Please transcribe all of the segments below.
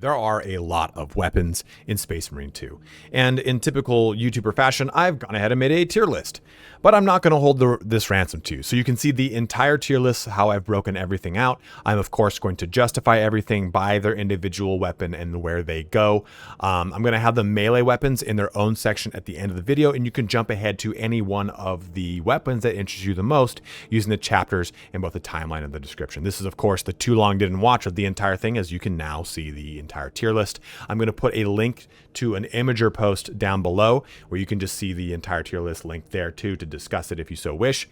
There are a lot of weapons in Space Marine 2, and in typical YouTuber fashion, I've gone ahead and made a tier list. But I'm not going to hold this ransom to you, so you can see the entire tier list, how I've broken everything out. I'm of course going to justify everything by their individual weapon and where they go. I'm going to have the melee weapons in their own section at the end of the video, and you can jump ahead to any one of the weapons that interest you the most using the chapters in both the timeline and the description. This is of course the too long didn't watch of the entire thing, as you can now see the entire tier list. I'm going to put a link to an Imager post down below where you can just see the entire tier list linked there too to discuss it if you so wish.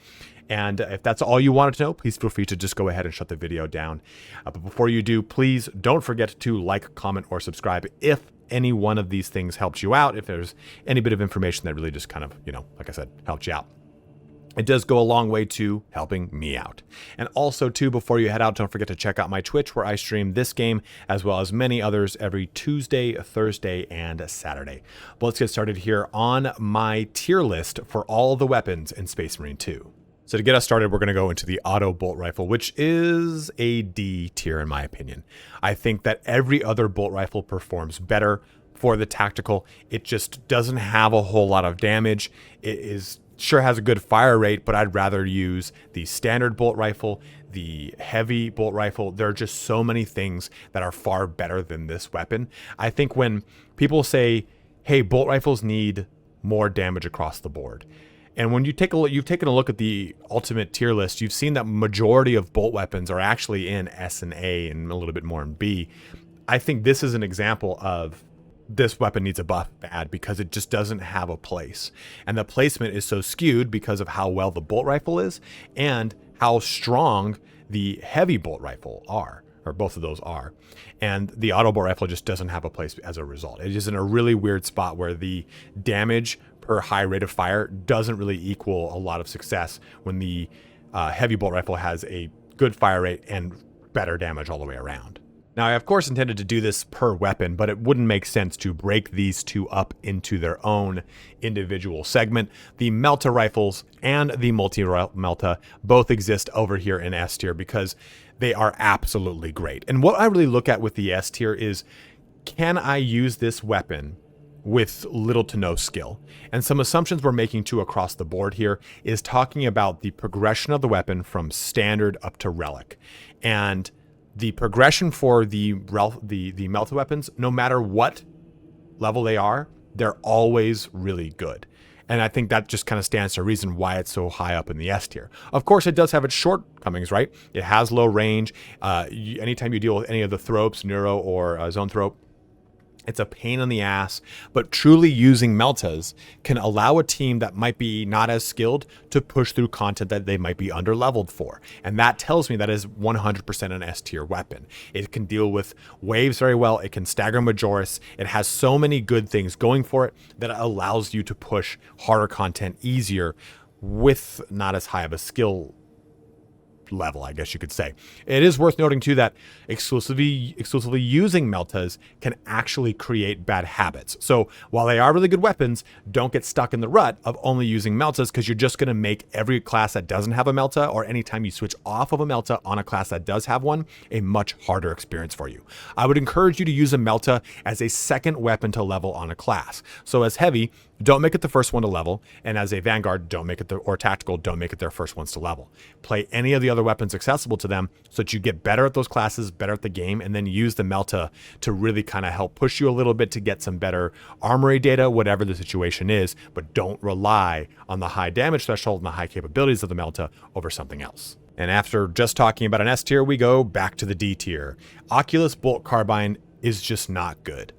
And if that's all you wanted to know, please feel free to just go ahead and shut the video down. But before you do, please don't forget to like, comment, or subscribe if any one of these things helped you out, if there's any bit of information that really just kind of, like I said, helped you out. It does go a long way to helping me out. And also too, before you head out, don't forget to check out my Twitch where I stream this game as well as many others every Tuesday, Thursday, and Saturday. But let's get started here on my tier list for all the weapons in Space Marine 2. So to get us started, we're going to go into the auto bolt rifle, which is a D tier in my opinion. I think that every other bolt rifle performs better for the tactical. It just doesn't have a whole lot of damage. It sure has a good fire rate, but I'd rather use the standard bolt rifle, the heavy bolt rifle. There are just so many things that are far better than this weapon. I think when people say, hey, bolt rifles need more damage across the board, and when you take a look, you've taken a look at the ultimate tier list, you've seen that majority of bolt weapons are actually in S and A and a little bit more in B. I think this is an example of this weapon needs a buff bad because it just doesn't have a place. And the placement is so skewed because of how well the bolt rifle is and how strong the heavy bolt rifle are, or both of those are. And the auto bolt rifle just doesn't have a place as a result. It is in a really weird spot where the damage per high rate of fire doesn't really equal a lot of success when the heavy bolt rifle has a good fire rate and better damage all the way around. Now, I of course intended to do this per weapon, but it wouldn't make sense to break these two up into their own individual segment. The Melta rifles and the multi-Melta both exist over here in S tier because they are absolutely great. And what I really look at with the S tier is, can I use this weapon with little to no skill? And some assumptions we're making too across the board here is talking about the progression of the weapon from standard up to relic. And the progression for the Melta weapons, no matter what level they are, they're always really good. And I think that just kind of stands to reason why it's so high up in the S tier. Of course, it does have its shortcomings, right? It has low range. Anytime you deal with any of the thropes, Neuro or Zone Thrope, it's a pain in the ass, but truly using Meltas can allow a team that might be not as skilled to push through content that they might be under-leveled for. And that tells me that is 100% an S-tier weapon. It can deal with waves very well. It can stagger Majoris. It has so many good things going for it that it allows you to push harder content easier with not as high of a skill level, I guess you could say. It is worth noting too that exclusively using Meltas can actually create bad habits. So while they are really good weapons, don't get stuck in the rut of only using Meltas, because you're just going to make every class that doesn't have a Melta, or anytime you switch off of a Melta on a class that does have one, a much harder experience for you. I would encourage you to use a Melta as a second weapon to level on a class. So as heavy, don't make it the first one to level, and as a Vanguard, don't make it or tactical, don't make it their first ones to level. Play any of the other weapons accessible to them so that you get better at those classes, better at the game, and then use the Melta to really kind of help push you a little bit to get some better armory data, whatever the situation is, but don't rely on the high damage threshold and the high capabilities of the Melta over something else. And after just talking about an S tier, we go back to the D tier. Occulus Bolt Carbine is just not good.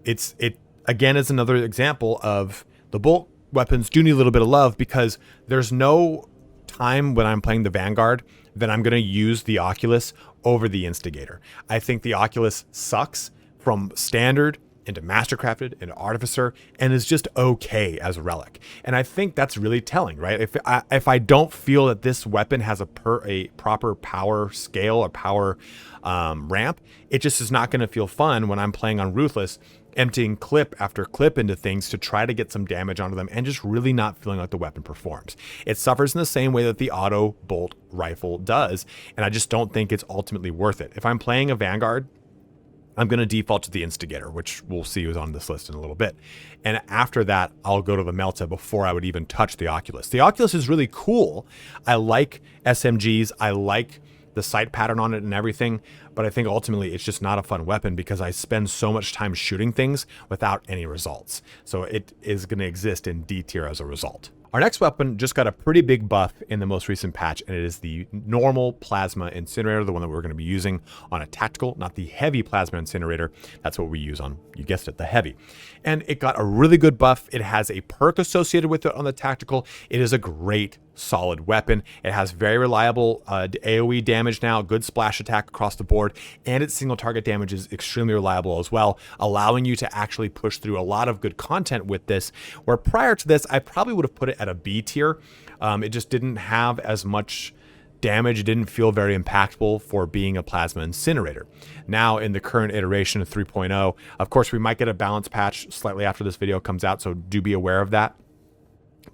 It again is another example of the bolt weapons do need a little bit of love, because there's no time when I'm playing the Vanguard that I'm going to use the Occulus over the Instigator. I think the Occulus sucks from standard into Mastercrafted into Artificer and is just okay as a relic. And I think that's really telling, right? If I don't feel that this weapon has a proper power scale or power ramp, it just is not going to feel fun when I'm playing on Ruthless, emptying clip after clip into things to try to get some damage onto them and just really not feeling like the weapon performs. It suffers in the same way that the auto bolt rifle does, and I just don't think it's ultimately worth it. If I'm playing a Vanguard I'm going to default to the Instigator, which we'll see is on this list in a little bit. And after that, I'll go to the Melta before I would even touch the Occulus. The Occulus is really cool. I like SMGs. I like the sight pattern on it and everything, but I think ultimately it's just not a fun weapon because I spend so much time shooting things without any results. So it is going to exist in D tier as a result. Our next weapon just got a pretty big buff in the most recent patch, and it is the normal plasma incinerator, the one that we're going to be using on a tactical, not the heavy plasma incinerator. That's what we use on, you guessed it, the heavy. And it got a really good buff. It has a perk associated with it on the tactical. It is a great solid weapon. It has very reliable AoE damage now, good splash attack across the board, and its single target damage is extremely reliable as well, allowing you to actually push through a lot of good content with this, where prior to this, I probably would have put it at a B tier. It just didn't have as much damage. It didn't feel very impactful for being a plasma incinerator. Now in the current iteration of 3.0, of course, we might get a balance patch slightly after this video comes out, so do be aware of that.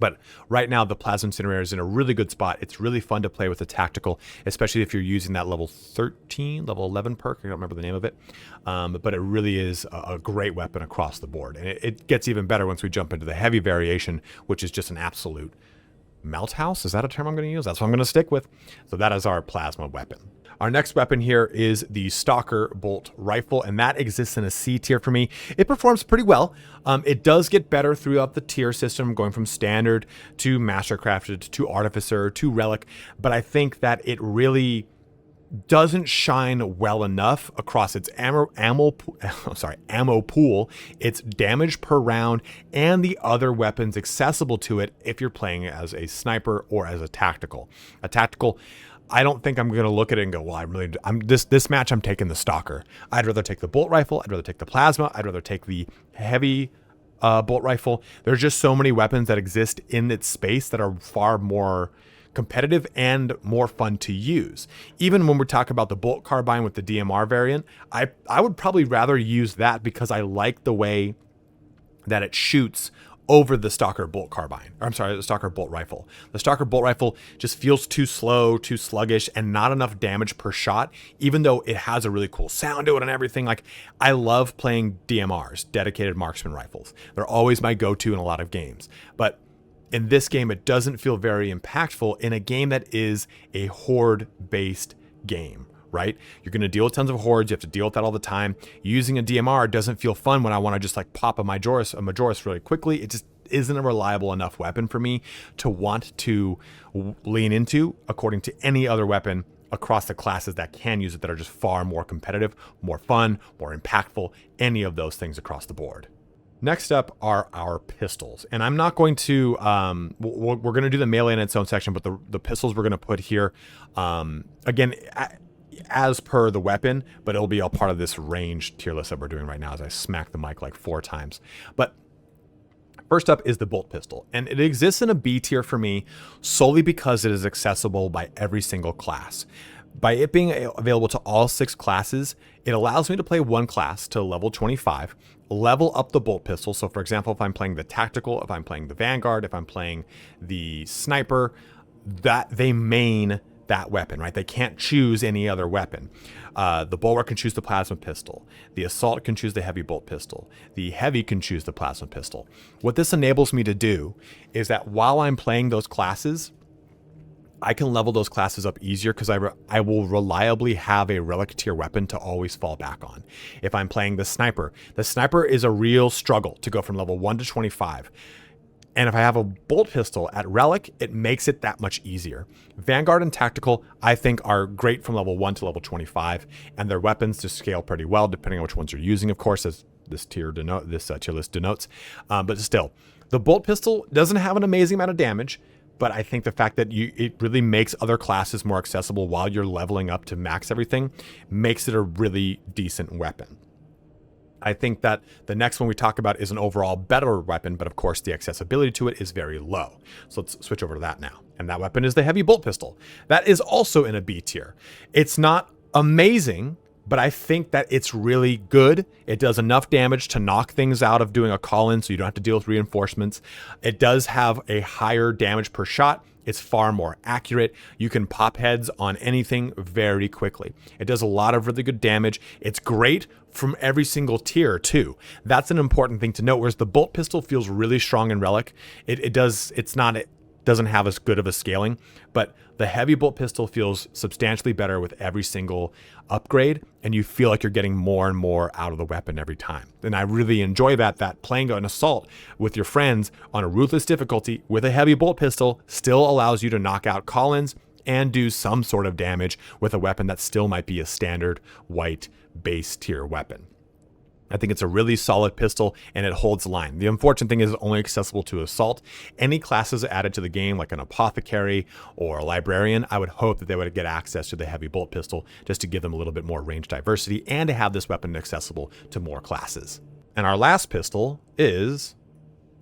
But right now, the Plasma Incinerator is in a really good spot. It's really fun to play with the tactical, especially if you're using that level 13, level 11 perk. I don't remember the name of it. But it really is a great weapon across the board. And it gets even better once we jump into the heavy variation, which is just an absolute melt house. Is that a term I'm going to use? That's what I'm going to stick with. So that is our plasma weapon. Our next weapon here is the Stalker bolt rifle, and that exists in a C tier for me. It performs pretty well. It does get better throughout the tier system, going from standard to mastercrafted to artificer to relic, but I think that it really doesn't shine well enough across its ammo pool, its damage per round, and the other weapons accessible to it if you're playing as a sniper or as a tactical. A tactical, I don't think I'm going to look at it and go, well, this match, I'm taking the Stalker. I'd rather take the bolt rifle. I'd rather take the plasma. I'd rather take the heavy bolt rifle. There's just so many weapons that exist in its space that are far more competitive and more fun to use. Even when we talk about the bolt carbine with the DMR variant, I would probably rather use that because I like the way that it shoots over the Stalker bolt carbine. Or I'm sorry, the Stalker bolt rifle. The Stalker bolt rifle just feels too slow, too sluggish, and not enough damage per shot, even though it has a really cool sound to it and everything. Like, I love playing DMRs, dedicated marksman rifles. They're always my go-to in a lot of games. But in this game, it doesn't feel very impactful in a game that is a horde-based game, right? You're going to deal with tons of hordes. You have to deal with that all the time. Using a DMR doesn't feel fun when I want to just like pop a Majoris really quickly. It just isn't a reliable enough weapon for me to want to lean into according to any other weapon across the classes that can use it, that are just far more competitive, more fun, more impactful, any of those things across the board. Next up are our pistols, and I'm not going to, we're going to do the melee in its own section, but the pistols we're going to put here, again, as per the weapon, but it'll be all part of this range tier list that we're doing right now as I smack the mic like 4 times. But first up is the bolt pistol, and it exists in a B tier for me solely because it is accessible by every single class. By it being available to all 6 classes, it allows me to play one class to level 25, level up the bolt pistol. So for example, if I'm playing the tactical, if I'm playing the Vanguard, if I'm playing the sniper, that they main that weapon, right? They can't choose any other weapon. The bulwark can choose the plasma pistol. The assault can choose the heavy bolt pistol. The heavy can choose the plasma pistol. What this enables me to do is that while I'm playing those classes, I can level those classes up easier because I will reliably have a relic tier weapon to always fall back on. If I'm playing the sniper is a real struggle to go from level 1 to 25. And if I have a bolt pistol at relic, it makes it that much easier. Vanguard and tactical, I think, are great from level 1 to level 25, and their weapons just scale pretty well depending on which ones you're using, of course, as this tier list denotes. But still, the bolt pistol doesn't have an amazing amount of damage, but I think the fact that it really makes other classes more accessible while you're leveling up to max everything makes it a really decent weapon. I think that the next one we talk about is an overall better weapon, but of course the accessibility to it is very low. So let's switch over to that now. And that weapon is the heavy bolt pistol. That is also in a B tier. It's not amazing, but I think that it's really good. It does enough damage to knock things out of doing a call-in, so you don't have to deal with reinforcements. It does have a higher damage per shot, It's far more accurate. You can pop heads on anything very quickly. It does a lot of really good damage. It's great from every single tier too. That's an important thing to note. Whereas the bolt pistol feels really strong in Relic, it doesn't have as good of a scaling, but the heavy bolt pistol feels substantially better with every single upgrade, and you feel like you're getting more and more out of the weapon every time. And I really enjoy that playing an assault with your friends on a ruthless difficulty with a heavy bolt pistol still allows you to knock out call-ins and do some sort of damage with a weapon that still might be a standard white base tier weapon. I think it's a really solid pistol, and it holds line. The unfortunate thing is it's only accessible to assault. Any classes added to the game, like an apothecary or a librarian, I would hope that they would get access to the heavy bolt pistol just to give them a little bit more range diversity and to have this weapon accessible to more classes. And our last pistol is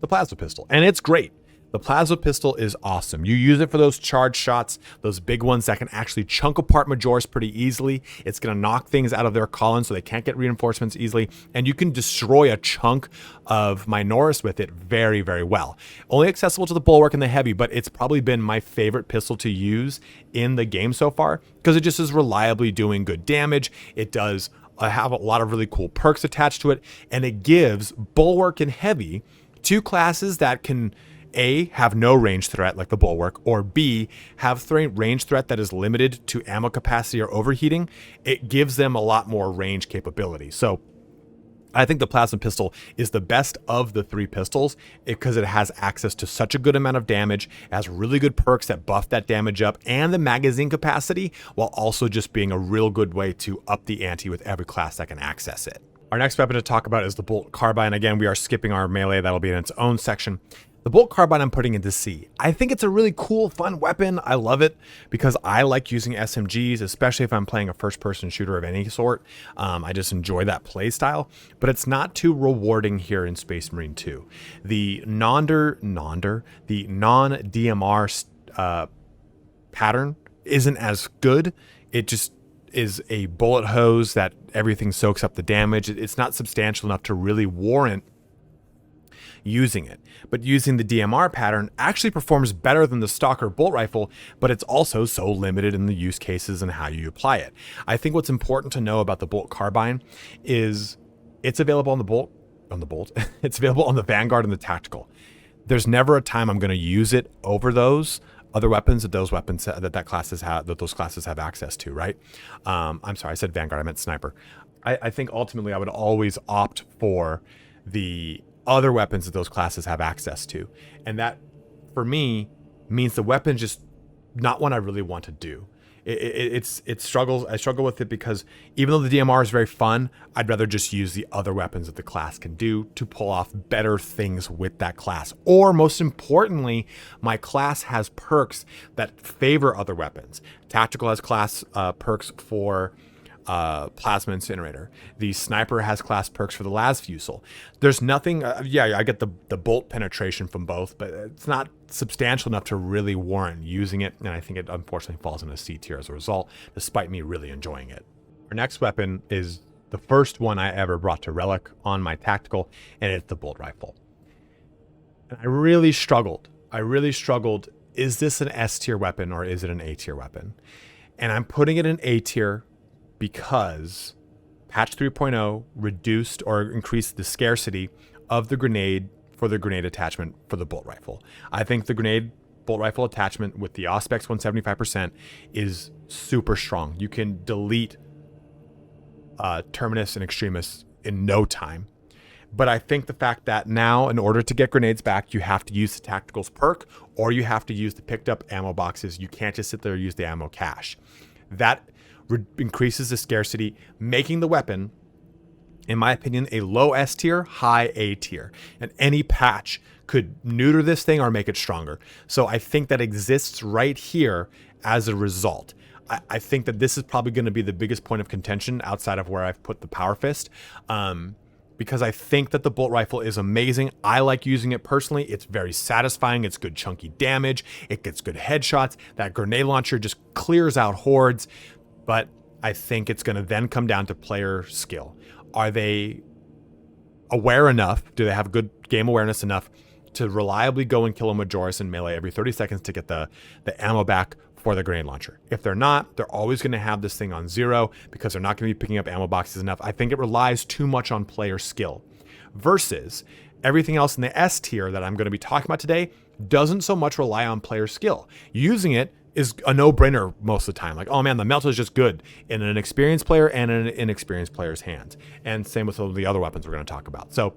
the plasma pistol, and it's great. The plasma pistol is awesome. You use it for those charge shots, those big ones that can actually chunk apart Majors pretty easily. It's going to knock things out of their column so they can't get reinforcements easily. And you can destroy a chunk of Minoris with it very, very well. Only accessible to the Bulwark and the Heavy, but it's probably been my favorite pistol to use in the game so far because it just is reliably doing good damage. It does have a lot of really cool perks attached to it, and it gives Bulwark and Heavy, two classes that can A, have no range threat like the Bulwark, or B, have range threat that is limited to ammo capacity or overheating. It gives them a lot more range capability. So I think the plasma pistol is the best of the three pistols because it has access to such a good amount of damage, it has really good perks that buff that damage up, and the magazine capacity, while also just being a real good way to up the ante with every class that can access it. Our next weapon to talk about is the Bolt Carbine. Again, we are skipping our melee. That'll be in its own section. The Bolt Carbine I'm putting into C. I think it's a really cool, fun weapon. I love it because I like using SMGs, especially if I'm playing a first-person shooter of any sort. I just enjoy that play style, but it's not too rewarding here in Space Marine 2. The non-DMR pattern isn't as good. It just is a bullet hose that everything soaks up the damage. It's not substantial enough to really warrant using it. But using the DMR pattern actually performs better than the Stalker bolt rifle, but it's also so limited in the use cases and how you apply it. I think what's important to know about the Bolt Carbine is it's available on the Bolt, it's available on the Vanguard and the Tactical. There's never a time I'm going to use it over those other weapons that those classes have access to, right? I'm sorry, I said Vanguard, I meant Sniper. I think ultimately I would always opt for the other weapons that those classes have access to. And that, for me, means the weapon's just not one I really want to do. I struggle with it because even though the DMR is very fun, I'd rather just use the other weapons that the class can do to pull off better things with that class. Or most importantly, my class has perks that favor other weapons. Tactical has class perks for Plasma Incinerator. The Sniper has class perks for the Las Fusil. There's nothing, I get the bolt penetration from both, but it's not substantial enough to really warrant using it, and I think it unfortunately falls in a C tier as a result, despite me really enjoying it. Our next weapon is the first one I ever brought to Relic on my Tactical, and it's the bolt rifle. And I really struggled. Is this an S tier weapon or is it an A tier weapon? And I'm putting it in A tier because patch 3.0 reduced or increased the scarcity of the grenade for the grenade attachment for the bolt rifle. I think the grenade bolt rifle attachment with the Auspex 175% is super strong. You can delete Terminus and Extremis in no time. But I think the fact that now, in order to get grenades back, you have to use the Tactical's perk or you have to use the picked up ammo boxes. You can't just sit there and use the ammo cache. That increases the scarcity, making the weapon, in my opinion, a low S tier, high A tier. And any patch could neuter this thing or make it stronger. So I think that exists right here as a result. I think that this is probably going to be the biggest point of contention outside of where I've put the Power Fist. Because I think that the bolt rifle is amazing. I like using it personally. It's very satisfying. It's good chunky damage. It gets good headshots. That grenade launcher just clears out hordes. But I think it's going to then come down to player skill. Are they aware enough? Do they have good game awareness enough to reliably go and kill a Majoris in melee every 30 seconds to get the ammo back for the grenade launcher. If they're not, they're always going to have this thing on 0 because they're not going to be picking up ammo boxes enough. I think it relies too much on player skill versus everything else in the S tier that I'm going to be talking about today doesn't so much rely on player skill. Using it is a no-brainer most of the time. Like, oh man, the Melta is just good in an experienced player and in an inexperienced player's hands. And same with some of the other weapons we're going to talk about. So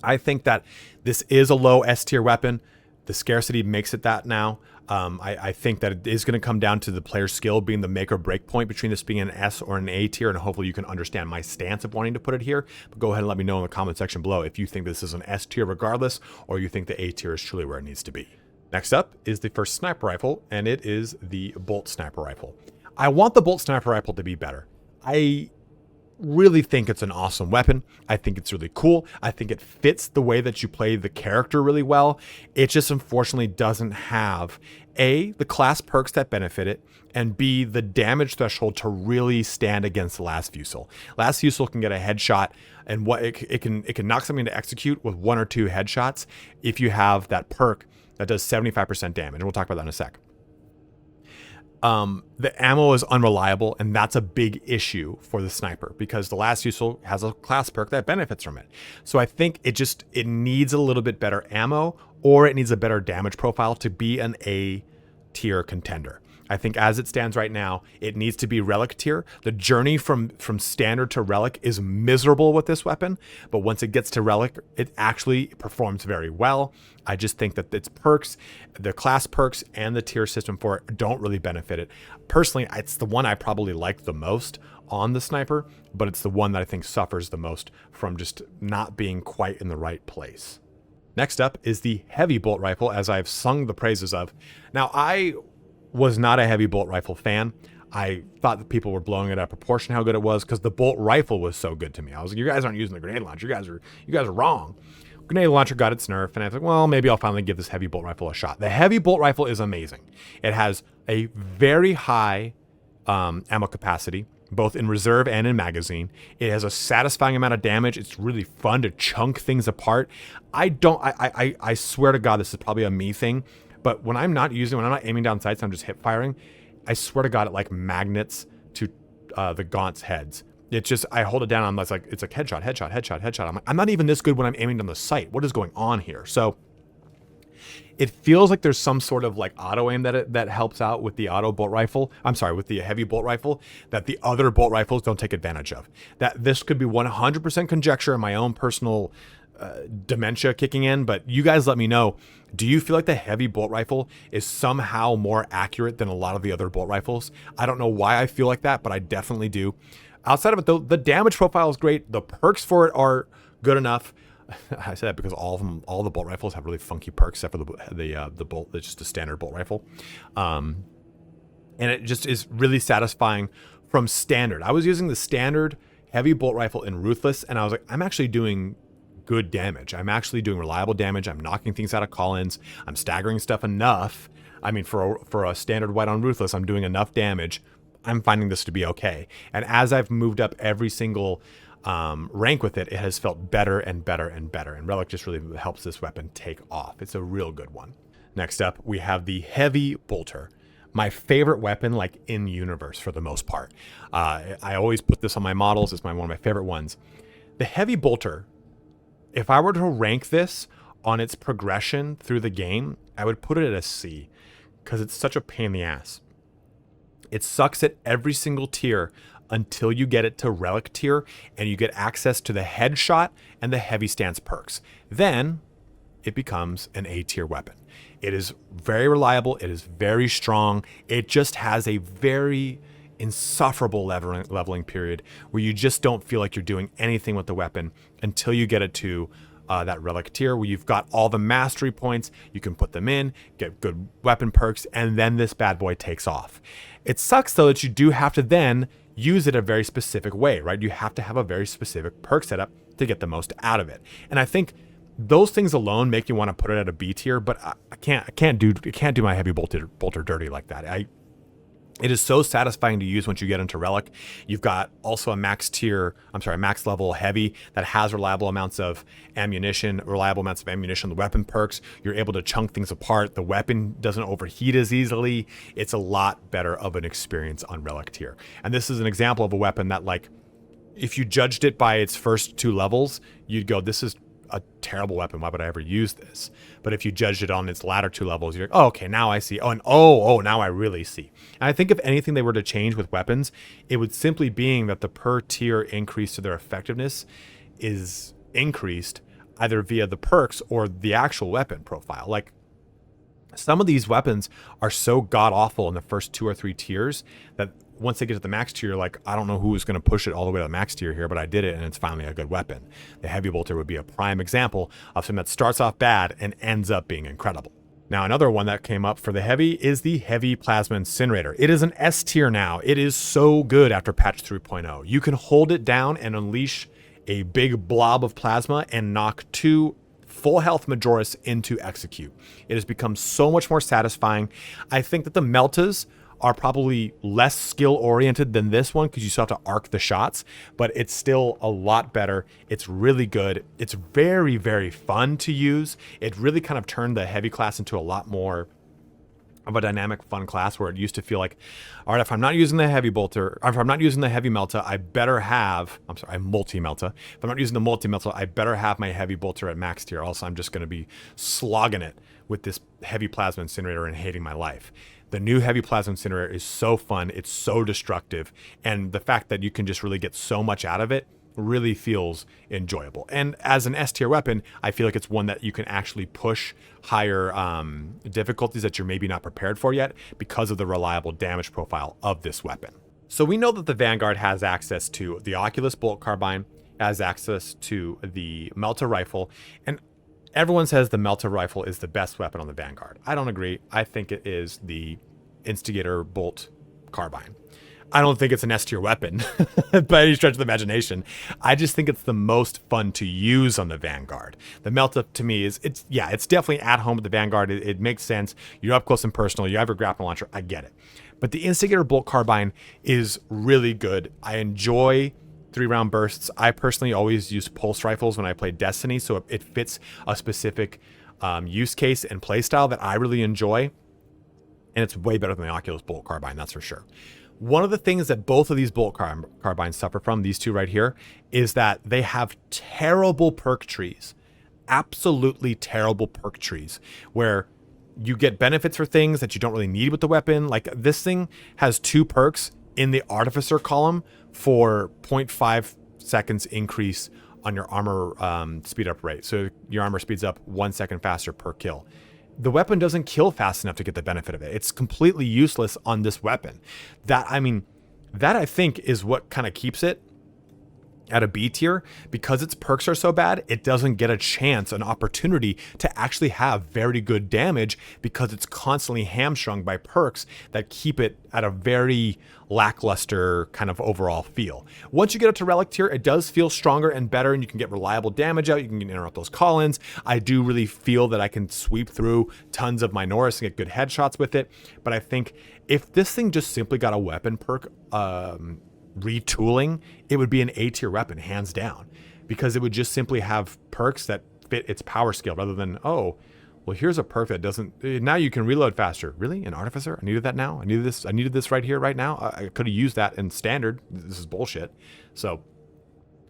I think that this is a low S tier weapon. The scarcity makes it that now. I think that it is going to come down to the player skill being the make or break point between this being an S or an A tier, and hopefully you can understand my stance of wanting to put it here. But go ahead and let me know in the comment section below if you think this is an S tier regardless, or you think the A tier is truly where it needs to be. Next up is the first sniper rifle, and it is the Bolt Sniper Rifle. I want the Bolt Sniper Rifle to be better. I really think it's an awesome weapon. I think it's really cool. I think it fits the way that you play the character really well. It just unfortunately doesn't have A, the class perks that benefit it, and B, the damage threshold to really stand against the last Fusil. Last Fusil can get a headshot, and what it can knock something to execute with 1 or 2 headshots if you have that perk that does 75% damage. And we'll talk about that in a sec. The ammo is unreliable, and that's a big issue for the sniper because the last Fusil has a class perk that benefits from it. So I think it needs a little bit better ammo, or it needs a better damage profile to be an A tier contender. I think as it stands right now, it needs to be relic tier. The journey from standard to relic is miserable with this weapon, but once it gets to relic, it actually performs very well. I just think that its perks, the class perks and the tier system for it don't really benefit it. Personally, it's the one I probably like the most on the sniper, but it's the one that I think suffers the most from just not being quite in the right place. Next up is the heavy bolt rifle, as I've sung the praises of. Now, I was not a heavy bolt rifle fan. I thought that people were blowing it out of proportion how good it was because the bolt rifle was so good to me. I was like, you guys aren't using the grenade launcher. You guys are wrong. Grenade launcher got its nerf, and I was like, well, maybe I'll finally give this heavy bolt rifle a shot. The heavy bolt rifle is amazing. It has a very high ammo capacity, both in reserve and in magazine. It has a satisfying amount of damage. It's really fun to chunk things apart. I swear to God, this is probably a me thing. But when I'm not aiming down sights, I'm just hip firing, I swear to God, it like magnets to the Gaunt's heads. It's just, I hold it down, it's like headshot, headshot, headshot, headshot. I'm like, I'm not even this good when I'm aiming down the sight. What is going on here? So it feels like there's some sort of like auto aim that helps out with the with the heavy bolt rifle that the other bolt rifles don't take advantage of. That this could be 100% conjecture and my own personal dementia kicking in, but you guys let me know. Do you feel like the heavy bolt rifle is somehow more accurate than a lot of the other bolt rifles? I don't know why I feel like that, but I definitely do. Outside of it though, the damage profile is great. The perks for it are good enough. I say that because all the bolt rifles have really funky perks except for the bolt, that's just a standard bolt rifle. And it just is really satisfying from standard. I was using the standard heavy bolt rifle in Ruthless, and I was like, I'm actually doing good damage. I'm actually doing reliable damage. I'm knocking things out of call-ins. I'm staggering stuff enough. I mean, for a standard white on Ruthless, I'm doing enough damage. I'm finding this to be okay. And as I've moved up every single rank with it, it has felt better and better and better. And Relic just really helps this weapon take off. It's a real good one. Next up, we have the Heavy Bolter. My favorite weapon, like in universe for the most part. I always put this on my models. It's one of my favorite ones. The Heavy Bolter, if I were to rank this on its progression through the game, I would put it at a C because it's such a pain in the ass. It sucks at every single tier until you get it to relic tier and you get access to the headshot and the heavy stance perks. Then it becomes an A tier weapon. It is very reliable. It is very strong. It just has a very insufferable leveling period where you just don't feel like you're doing anything with the weapon until you get it to that relic tier where you've got all the mastery points, you can put them in, get good weapon perks, and then this bad boy takes off. It sucks though that you do have to then use it a very specific way, right? You have to have a very specific perk setup to get the most out of it. And I think those things alone make you want to put it at a B tier, but I can't do my heavy bolter dirty like that. It is so satisfying to use once you get into Relic. You've got also a max level heavy that has reliable amounts of ammunition. The weapon perks. You're able to chunk things apart. The weapon doesn't overheat as easily. It's a lot better of an experience on Relic tier. And this is an example of a weapon that, like, if you judged it by its first 2 levels, you'd go, this is a terrible weapon. Why would I ever use this? But if you judged it on its latter 2 levels, you're like, oh, okay, now I see. Oh, now I really see. And I think if anything they were to change with weapons, it would simply being that the per tier increase to their effectiveness is increased either via the perks or the actual weapon profile. Like, some of these weapons are so god awful in the first 2 or 3 tiers that once they get to the max tier, like, I don't know who is going to push it all the way to the max tier here, but I did it, and it's finally a good weapon. The heavy bolter would be a prime example of something that starts off bad and ends up being incredible. Now, another one that came up for the heavy is the heavy plasma incinerator. It is an S tier now. It is so good after patch 3.0. You can hold it down and unleash a big blob of plasma and knock 2 full health Majoris into execute. It has become so much more satisfying. I think that the Meltas are probably less skill oriented than this one because you still have to arc the shots, but it's still a lot better. It's really good. It's very, very fun to use. It really kind of turned the heavy class into a lot more of a dynamic, fun class, where it used to feel like, all right, if I'm not using the heavy bolter, or if I'm not using the heavy melta, I better have, multi-melta. If I'm not using the multi-melta, I better have my heavy bolter at max tier, else I'm just going to be slogging it with this heavy plasma incinerator and hating my life. The new heavy plasma incinerator is so fun. It's so destructive. And the fact that you can just really get so much out of it really feels enjoyable. And as an S tier weapon, I feel like it's one that you can actually push higher difficulties that you're maybe not prepared for yet because of the reliable damage profile of this weapon. So we know that the Vanguard has access to the Occulus bolt carbine, has access to the Melta rifle, and everyone says the Melta rifle is the best weapon on the Vanguard. I don't agree. I think it is the Instigator bolt carbine. I don't think it's an S tier weapon by any stretch of the imagination. I just think it's the most fun to use on the Vanguard. The Melta to me is, it's definitely at home with the Vanguard. It makes sense. You're up close and personal. You have a grapple launcher. I get it. But the Instigator bolt carbine is really good. I enjoy 3-round bursts. I personally always use pulse rifles when I play Destiny, so it fits a specific use case and playstyle that I really enjoy. And it's way better than the Oculus bolt carbine, that's for sure. One of the things that both of these bolt carbines suffer from, these two right here, is that they have terrible perk trees. Absolutely terrible perk trees, where you get benefits for things that you don't really need with the weapon. Like, this thing has 2 perks in the Artificer column for 0.5 seconds increase on your armor speed up rate. So your armor speeds up 1 second faster per kill. The weapon doesn't kill fast enough to get the benefit of it. It's completely useless on this weapon. That I think is what kind of keeps it at a B tier. Because its perks are so bad, it doesn't get a chance, an opportunity to actually have very good damage, because it's constantly hamstrung by perks that keep it at a very lackluster kind of overall feel. Once you get up to relic tier, it does feel stronger and better, and you can get reliable damage out. You can interrupt those call-ins. I do really feel that I can sweep through tons of Minoris and get good headshots with it. But I think if this thing just simply got a weapon perk retooling, it would be an A tier weapon, hands down, because it would just simply have perks that fit its power scale, rather than, oh, well, here's a perk that doesn't, now you can reload faster. Really? An Artificer? I needed that now? I needed this right here, right now? I could have used that in standard. This is bullshit. So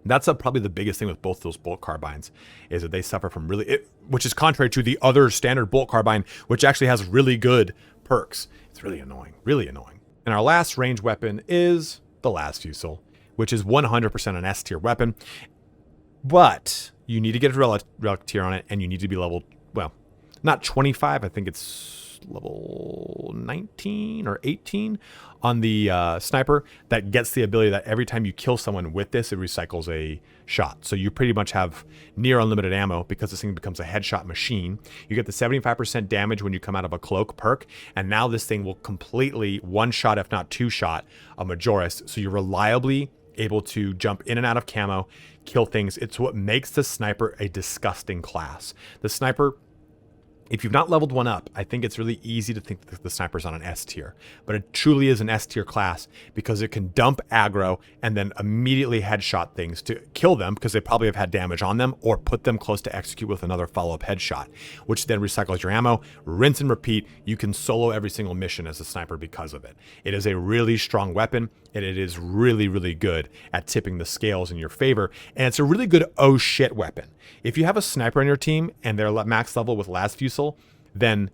that's probably the biggest thing with both those bolt carbines, is that they suffer from which is contrary to the other standard bolt carbine, which actually has really good perks. It's really annoying, really annoying. And our last range weapon is the last Fusil, which is 100% an S tier weapon, but you need to get a relic tier on it, and you need to be level, well, not 25, I think it's level 19 or 18 on the sniper, that gets the ability that every time you kill someone with this, it recycles a shot. So you pretty much have near unlimited ammo, because this thing becomes a headshot machine. You get the 75% damage when you come out of a cloak perk, and now this thing will completely one-shot, if not two-shot, a Majoris. So you're reliably able to jump in and out of camo, kill things. It's what makes the sniper a disgusting class. The sniper If you've not leveled one up, I think it's really easy to think that the sniper's on an S tier, but it truly is an S tier class because it can dump aggro and then immediately headshot things to kill them because they probably have had damage on them, or put them close to execute with another follow-up headshot, which then recycles your ammo, rinse and repeat. You can solo every single mission as a sniper because of it. It is a really strong weapon, and it is really, really good at tipping the scales in your favor, and it's a really good oh shit weapon. If you have a sniper on your team and they're max level with las Fusil, then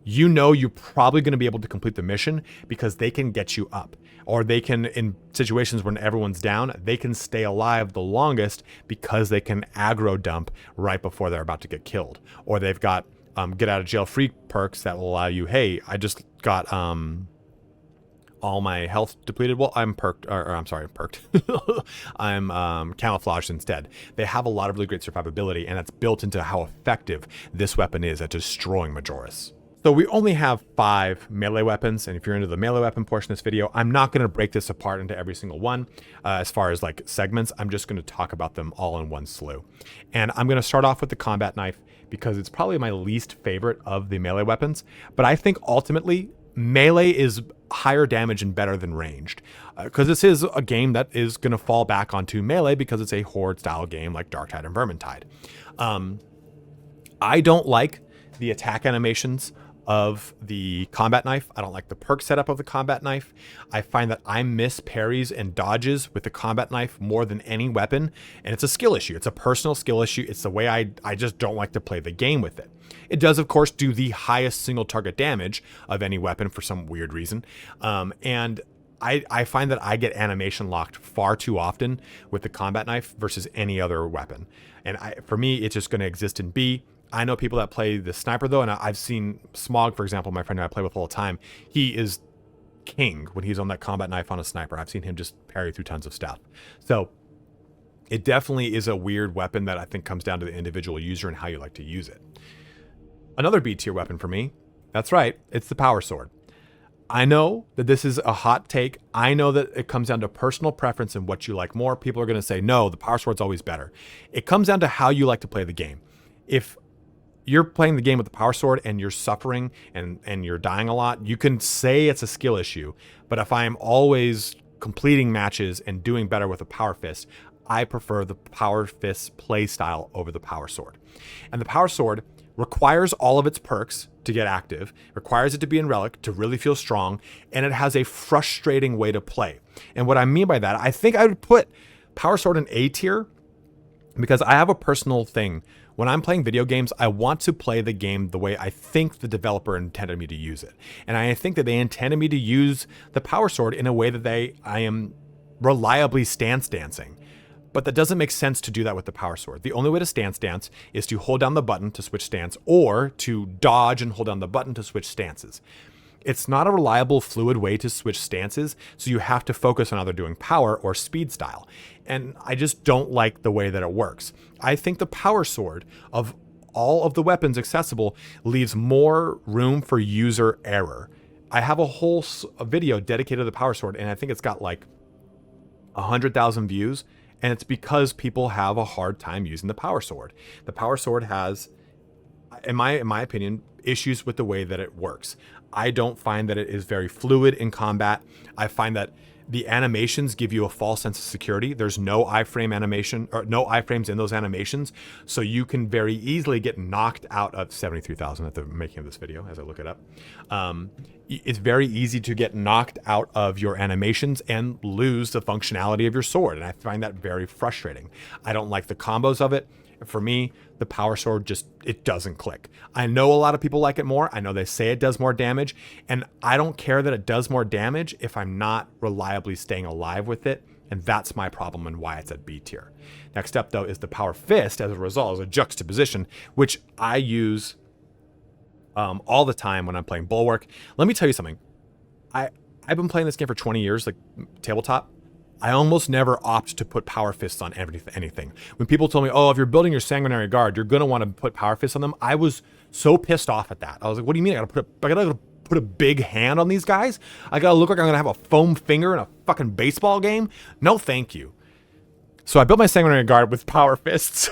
you know you're probably going to be able to complete the mission because they can get you up, or they can, in situations when everyone's down, they can stay alive the longest because they can aggro dump right before they're about to get killed, or they've got get out of jail free perks that will allow you, hey, I just got all my health depleted. Well, I'm perked, or I'm sorry, perked. I'm camouflaged instead. They have a lot of really great survivability, and that's built into how effective this weapon is at destroying Majoris. So we only have 5 melee weapons, and if you're into the melee weapon portion of this video, I'm not going to break this apart into every single one as far as like segments. I'm just going to talk about them all in one slew. And I'm going to start off with the combat knife because it's probably my least favorite of the melee weapons, but I think ultimately melee is higher damage and better than ranged, because this is a game that is going to fall back onto melee because it's a horde style game like Darktide and Vermintide. I don't like the attack animations of the combat knife. I don't like the perk setup of the combat knife. I find that I miss parries and dodges with the combat knife more than any weapon, and it's a skill issue. It's a personal skill issue. It's the way I just don't like to play the game with it. It does, of course, do the highest single target damage of any weapon for some weird reason, and I find that I get animation locked far too often with the combat knife versus any other weapon, and for me, it's just going to exist in B. I know people that play the sniper though, and I've seen Smog, for example, my friend who I play with all the time. He is king when he's on that combat knife on a sniper. I've seen him just parry through tons of stuff. So it definitely is a weird weapon that I think comes down to the individual user and how you like to use it. Another B tier weapon for me, that's right, it's the power sword. I know that this is a hot take. I know that it comes down to personal preference and what you like more. People are going to say, no, the power sword's always better. It comes down to how you like to play the game. If you're playing the game with the power sword and you're suffering and you're dying a lot, you can say it's a skill issue. But if I am always completing matches and doing better with a power fist, I prefer the power fist play style over the power sword. And the power sword requires all of its perks to get active, requires it to be in relic to really feel strong, and it has a frustrating way to play. And what I mean by that, I think I would put power sword in A tier because I have a personal thing. When I'm playing video games, I want to play the game the way I think the developer intended me to use it. And I think that they intended me to use the power sword in a way that I am reliably stance dancing. But that doesn't make sense to do that with the power sword. The only way to stance dance is to hold down the button to switch stance, or to dodge and hold down the button to switch stances. It's not a reliable, fluid way to switch stances, so you have to focus on either doing power or speed style. And I just don't like the way that it works. I think the power sword, of all of the weapons accessible, leaves more room for user error. I have a whole video dedicated to the power sword, and I think it's got like 100,000 views, and it's because people have a hard time using the power sword. The power sword has, in my opinion, issues with the way that it works. I don't find that it is very fluid in combat. I find that the animations give you a false sense of security. There's no iframe animation, or no iframes in those animations, so you can very easily get knocked out of 73,000 at the making of this video as I look it up. It's very easy to get knocked out of your animations and lose the functionality of your sword, and I find that very frustrating. I don't like the combos of it. For me, the power sword it doesn't click. I know a lot of people like it more. I know they say it does more damage, and I don't care that it does more damage if I'm not reliably staying alive with it, and that's my problem and why it's at B tier. Next up, though, is the power fist as a result, as a juxtaposition, which I use all the time when I'm playing Bulwark. Let me tell you something. I've been playing this game for 20 years, like tabletop. I almost never opt to put power fists on anything. When people told me, oh, if you're building your sanguinary guard, you're going to want to put power fists on them, I was so pissed off at that. I was like, what do you mean I gotta put a big hand on these guys? I gotta look like I'm gonna have a foam finger in a fucking baseball game? No, thank you. So I built my sanguinary guard with power fists.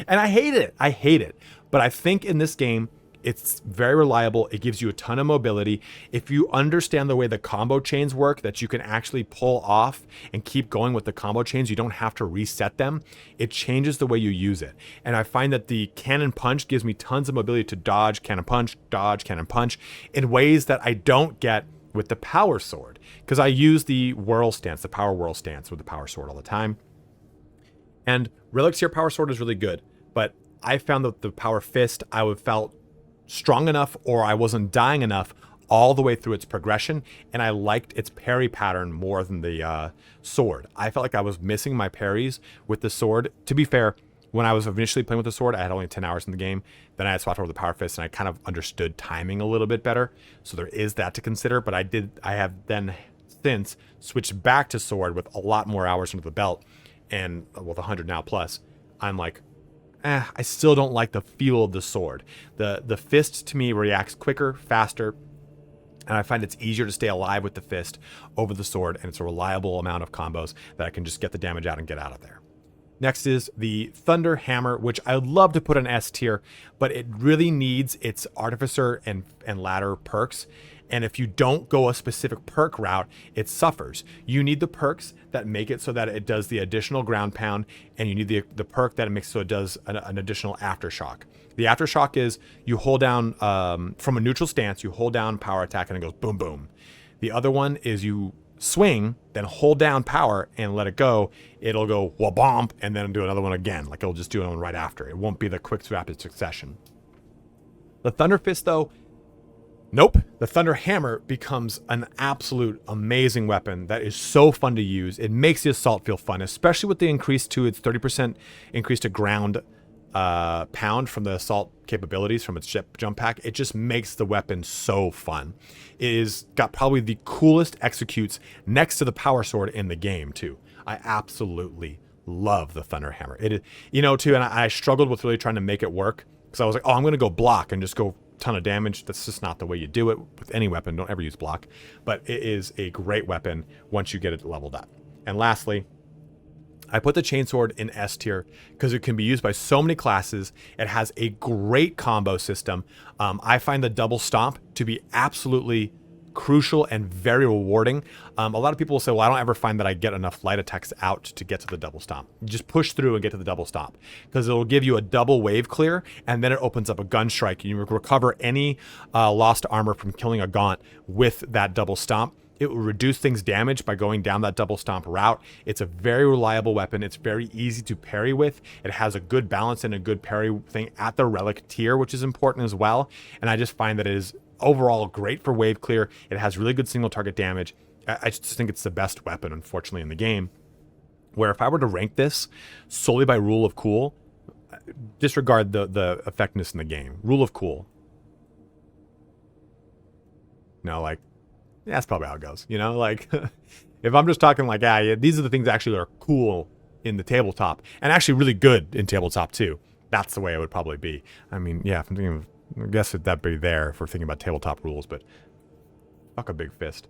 And I hate it. But I think in this game, It's very reliable. It gives you a ton of mobility. If you understand the way the combo chains work, that you can actually pull off and keep going with the combo chains, you don't have to reset them. It changes the way you use it. And I find that the cannon punch gives me tons of mobility to dodge, cannon punch, in ways that I don't get with the power sword, because I use the whirl stance, the power whirl stance with the power sword all the time. And Relic's Tier power sword is really good, but I found that the power fist, I would felt strong enough, or I wasn't dying enough all the way through its progression, and I liked its parry pattern more than the sword. I felt like I was missing my parries with the sword. To be fair, when I was initially playing with the sword, I had only 10 hours in the game. Then I had swapped over the power fist, and I kind of understood timing a little bit better. So there is that to consider. But I have then since switched back to sword with a lot more hours under the belt, and with 100 now plus, I'm like, I still don't like the feel of the sword. The fist to me reacts quicker, faster, and I find it's easier to stay alive with the fist over the sword, and it's a reliable amount of combos that I can just get the damage out and get out of there. Next is the Thunder Hammer, which I would love to put in S tier, but it really needs its Artificer and Ladder perks. And if you don't go a specific perk route, it suffers. You need the perks that make it so that it does the additional ground pound, and you need the perk that it makes so it does an additional aftershock. The aftershock is you hold down, from a neutral stance, you hold down power attack and it goes boom, boom. The other one is you swing, then hold down power and let it go. It'll go wha-bomp and then do another one again. Like it'll just do another one right after. It won't be the quick rapid succession. The Thunder Fist though, nope. The Thunder Hammer becomes an absolute amazing weapon that is so fun to use. It makes the assault feel fun, especially with the increase to its 30% increase to ground pound from the assault capabilities from its jump pack. It just makes the weapon so fun. It is got probably the coolest executes next to the power sword in the game too. I absolutely love the Thunder Hammer. It is, you know, too, and I struggled with really trying to make it work because I was like, oh, I'm going to go block and just go ton of damage. That's just not the way you do it with any weapon. Don't ever use block, but it is a great weapon once you get it leveled up. And lastly, I put the chainsword in S tier because it can be used by so many classes. It has a great combo system. I find the double stomp to be absolutely crucial and very rewarding. A lot of people will say, well, I don't ever find that I get enough light attacks out to get to the double stomp. You just push through and get to the double stomp because it'll give you a double wave clear, and then it opens up a gun strike. You recover any lost armor from killing a gaunt with that double stomp. It will reduce things damage by going down that double stomp route. It's a very reliable weapon. It's very easy to parry with. It has a good balance and a good parry thing at the relic tier, which is important as well. And I just find that it is overall great for wave clear. It has really good single target damage. I just think it's the best weapon, unfortunately, in the game. Where if I were to rank this solely by rule of cool, disregard the effectiveness in the game. Rule of cool. No, like, yeah, that's probably how it goes, you know, like if I'm just talking like, yeah, these are the things that actually are cool in the tabletop and actually really good in tabletop too. That's the way it would probably be. I mean, yeah, if I'm thinking of, I guess that'd be there if we're thinking about tabletop rules, but fuck a big fist.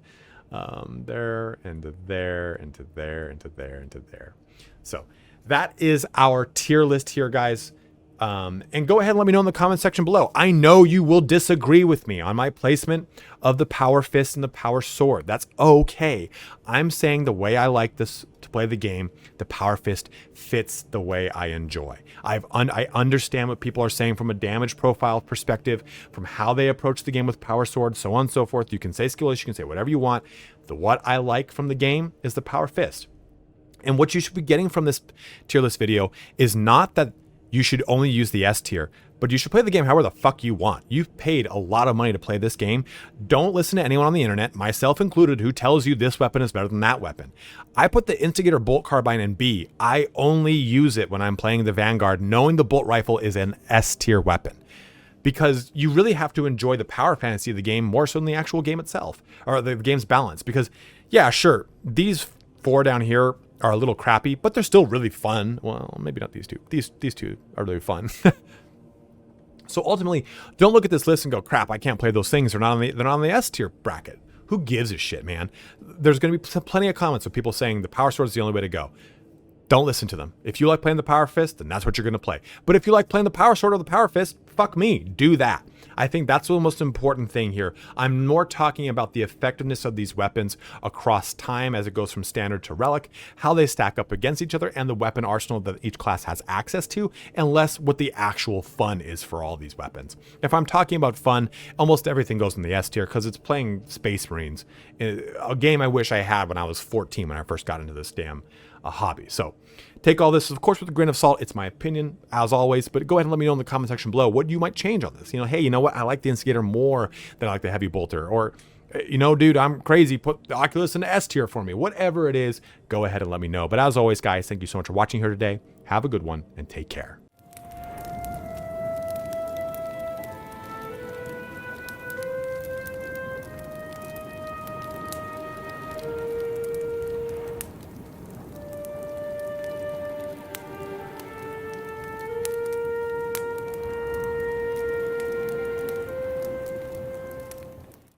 There and to there and to there and to there and to there. So that is our tier list here, guys. And go ahead and let me know in the comment section below. I know you will disagree with me on my placement of the power fist and the power sword. That's okay. I'm saying the way I like this to play the game, the power fist fits the way I enjoy. I understand what people are saying from a damage profile perspective, from how they approach the game with power sword, so on and so forth. You can say skillless, you can say whatever you want. What I like from the game is the power fist. And what you should be getting from this tier list video is not that you should only use the S tier, but you should play the game however the fuck you want. You've paid a lot of money to play this game. Don't listen to anyone on the internet, myself included, who tells you this weapon is better than that weapon. I put the Instigator bolt carbine in B. I only use it when I'm playing the Vanguard, knowing the bolt rifle is an S tier weapon. Because you really have to enjoy the power fantasy of the game more so than the actual game itself, or the game's balance. Because, yeah, sure, these four down here are a little crappy, but they're still really fun. Well, maybe not these two. These two are really fun. So ultimately, don't look at this list and go, crap, I can't play those things. They're not on the S tier bracket. Who gives a shit, man? There's going to be plenty of comments of people saying the power sword is the only way to go. don't listen to them. If you like playing the Power Fist, then that's what you're going to play. But if you like playing the Power Sword or the Power Fist, fuck me, do that. I think that's the most important thing here. I'm more talking about the effectiveness of these weapons across time as it goes from standard to relic, how they stack up against each other, and the weapon arsenal that each class has access to, and less what the actual fun is for all these weapons. If I'm talking about fun, almost everything goes in the S tier because it's playing Space Marines, a game I wish I had when I was 14 when I first got into this damn hobby. So take all this, of course, with a grain of salt. It's my opinion, as always, but go ahead and let me know in the comment section below what you might change on this. Hey, you know what? I like the Instigator more than I like the Heavy Bolter. Or, dude, I'm crazy. Put the Occulus in the S tier for me. Whatever it is, go ahead and let me know. But as always, guys, thank you so much for watching here today. Have a good one and take care.